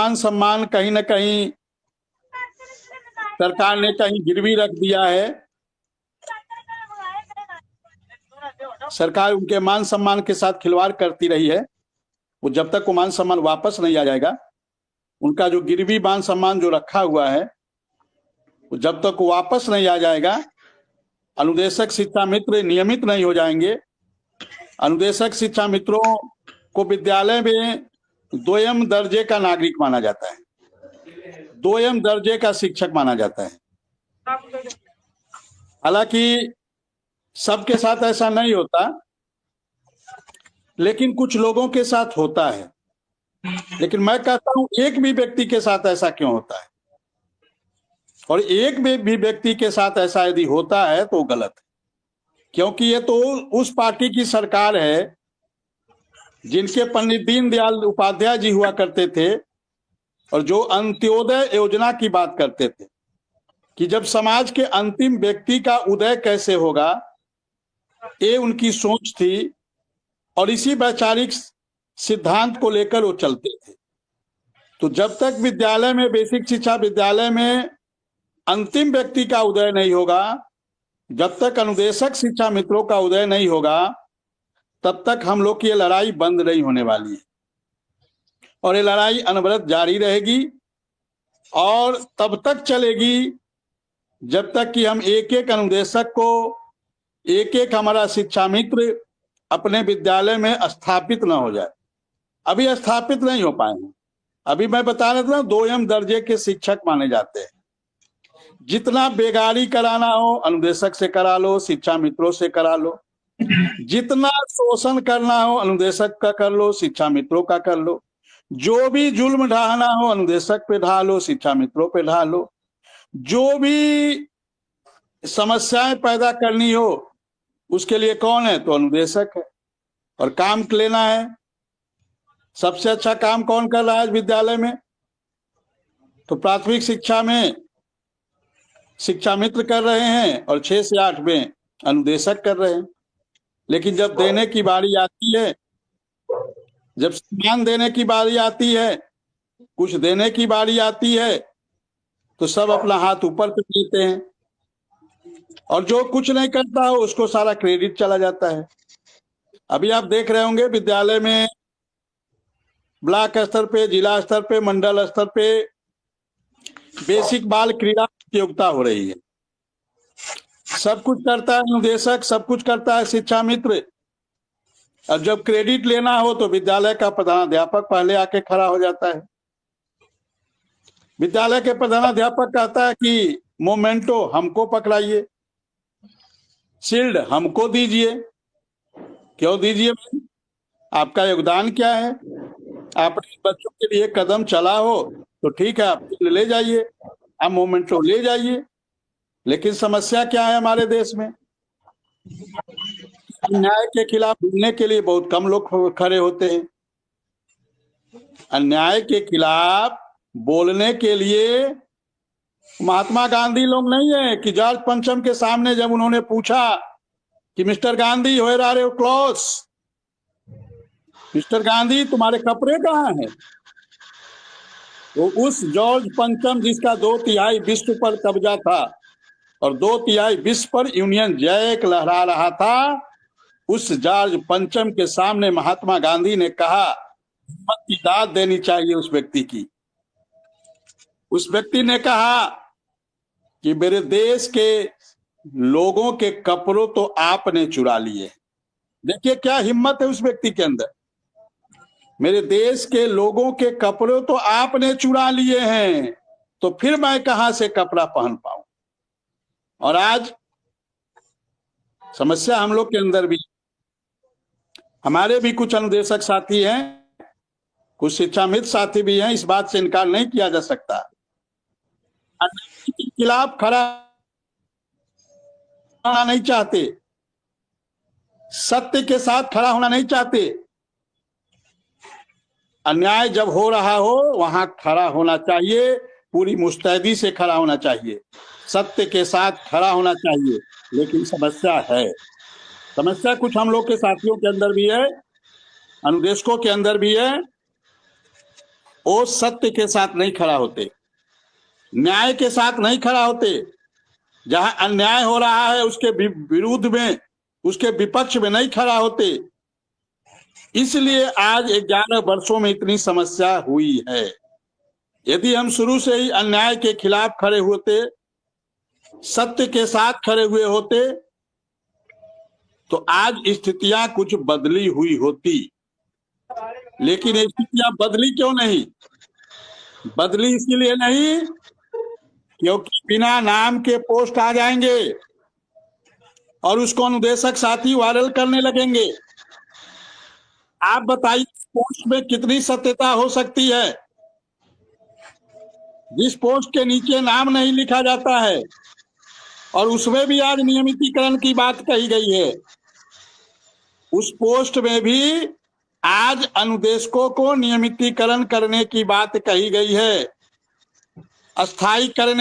मान सम्मान कहीं न कहीं सरकार ने कहीं गिरवी रख दिया है। सरकार उनके मान सम्मान के साथ खिलवाड़ करती रही है। वो जब तक वो मान सम्मान वापस नहीं आ जाएगा, उनका जो गिरवी मान सम्मान जो रखा हुआ है, वो जब तक वापस नहीं आ जाएगा, अनुदेशक शिक्षा मित्र नियमित नहीं हो जाएंगे। अनुदेशक शिक्षा मित्रों को विद्यालय में दोयम दर्जे का नागरिक माना जाता है, दोयम दर्जे का शिक्षक माना जाता है। हालांकि सबके साथ ऐसा नहीं होता, लेकिन कुछ लोगों के साथ होता है। लेकिन मैं कहता हूं एक भी व्यक्ति के साथ ऐसा क्यों होता है, और एक भी व्यक्ति के साथ ऐसा यदि होता है तो गलत है, क्योंकि ये तो उस पार्टी की सरकार है जिनके पंडित दीनदयाल उपाध्याय जी हुआ करते थे, और जो अंत्योदय योजना की बात करते थे कि जब समाज के अंतिम व्यक्ति का उदय कैसे होगा, ये उनकी सोच थी, और इसी वैचारिक सिद्धांत को लेकर वो चलते थे। तो जब तक विद्यालय में, बेसिक शिक्षा विद्यालय में अंतिम व्यक्ति का उदय नहीं होगा, जब तक अनुदेशक शिक्षा मित्रों का उदय नहीं होगा, तब तक हम लोग की ये लड़ाई बंद नहीं होने वाली है, और ये लड़ाई अनवरत जारी रहेगी, और तब तक चलेगी जब तक कि हम एक एक अनुदेशक को, एक एक हमारा शिक्षा मित्र अपने विद्यालय में स्थापित न हो जाए। अभी स्थापित नहीं हो पाए हैं। अभी मैं बता रहा था, दोयम दर्जे के शिक्षक माने जाते हैं। जितना बेगारी कराना हो अनुदेशक से करा लो, शिक्षा मित्रों से करा लो। जितना शोषण करना हो अनुदेशक का कर लो, शिक्षा मित्रों का कर लो। जो भी जुल्म ढाना हो अनुदेशक पे ढा लो, शिक्षा मित्रों पे ढा लो। जो भी समस्याएं पैदा करनी हो उसके लिए कौन है, तो अनुदेशक है। और काम लेना है, सबसे अच्छा काम कौन कर रहा है विद्यालय में, तो प्राथमिक शिक्षा में शिक्षा मित्र कर रहे हैं, और 6 से 8 में अनुदेशक कर रहे हैं। लेकिन जब देने की बारी आती है, जब सम्मान देने की बारी आती है, कुछ देने की बारी आती है, तो सब अपना हाथ ऊपर कर देते हैं, और जो कुछ नहीं करता हो उसको सारा क्रेडिट चला जाता है। अभी आप देख रहे होंगे विद्यालय में ब्लॉक स्तर पे, जिला स्तर पे, मंडल स्तर पे बेसिक बाल क्रीड़ा प्रतियोगिता हो रही है। सब कुछ करता है अनुदेशक, सब कुछ करता है शिक्षा मित्र, और जब क्रेडिट लेना हो तो विद्यालय का प्रधानाध्यापक पहले आके खड़ा हो जाता है। विद्यालय के प्रधानाध्यापक कहता है कि मोमेंटो हमको पकड़ाइए, शील्ड हमको दीजिए। क्यों दीजिए? आपका योगदान क्या है? आपने बच्चों के लिए कदम चला हो तो ठीक है, आप ले जाइए, आप मोमेंटो ले जाइए। लेकिन समस्या क्या है हमारे देश में? अन्याय के खिलाफ बोलने के लिए बहुत कम लोग खड़े होते हैं। अन्याय के खिलाफ बोलने के लिए महात्मा गांधी लोग नहीं है कि जॉर्ज पंचम के सामने जब उन्होंने पूछा कि mister Gandhi where are your clothes, mister Gandhi तुम्हारे कपड़े कहाँ हैं, तो उस जॉर्ज पंचम जिसका 2/3 विश्व पर कब्जा था और 2/3 विश्व पर यूनियन जैक लहरा रहा था, उस जॉर्ज पंचम के सामने महात्मा गांधी ने कहा, हिम्मत की दाद देनी चाहिए उस व्यक्ति की। उस व्यक्ति ने कहा कि मेरे देश के लोगों के कपड़ों तो आपने चुरा लिए। देखिए क्या हिम्मत है उस व्यक्ति के अंदर। मेरे देश के लोगों के कपड़े तो आपने चुरा लिए हैं, तो फिर मैं कहां से कपड़ा पहन पाऊं। और आज समस्या हम लोग के अंदर भी, हमारे भी कुछ अनुदेशक साथी हैं, कुछ शिक्षा मित्र साथी भी हैं, इस बात से इनकार नहीं किया जा सकता, अन्याय के खिलाफ खड़ा होना नहीं चाहते, सत्य के साथ खड़ा होना नहीं चाहते। अन्याय जब हो रहा हो वहां खड़ा होना चाहिए, पूरी मुस्तैदी से खड़ा होना चाहिए, सत्य के साथ खड़ा होना चाहिए। लेकिन समस्या है, समस्या कुछ हम लोग के साथियों के अंदर भी है, अनुदेशकों के अंदर भी है, वो सत्य के साथ नहीं खड़ा होते, न्याय के साथ नहीं खड़ा होते। जहां अन्याय हो रहा है उसके विरुद्ध में, उसके विपक्ष में नहीं खड़ा होते। इसलिए आज 11 वर्षों में इतनी समस्या हुई है। यदि हम शुरू से ही अन्याय के खिलाफ खड़े होते, सत्य के साथ खड़े हुए होते, तो आज स्थितियां कुछ बदली हुई होती। लेकिन स्थितियां बदली क्यों नहीं? बदली इसीलिए नहीं क्योंकि बिना नाम के पोस्ट आ जाएंगे और उसको अनुदेशक साथी वायरल करने लगेंगे। आप बताइए पोस्ट में कितनी सत्यता हो सकती है? जिस पोस्ट के नीचे नाम नहीं लिखा जाता है और उसमें भी आज नियमितीकरण की बात कही गई है, उस पोस्ट में भी आज अनुदेशकों को नियमितीकरण करने की बात कही गई है, अस्थायी करने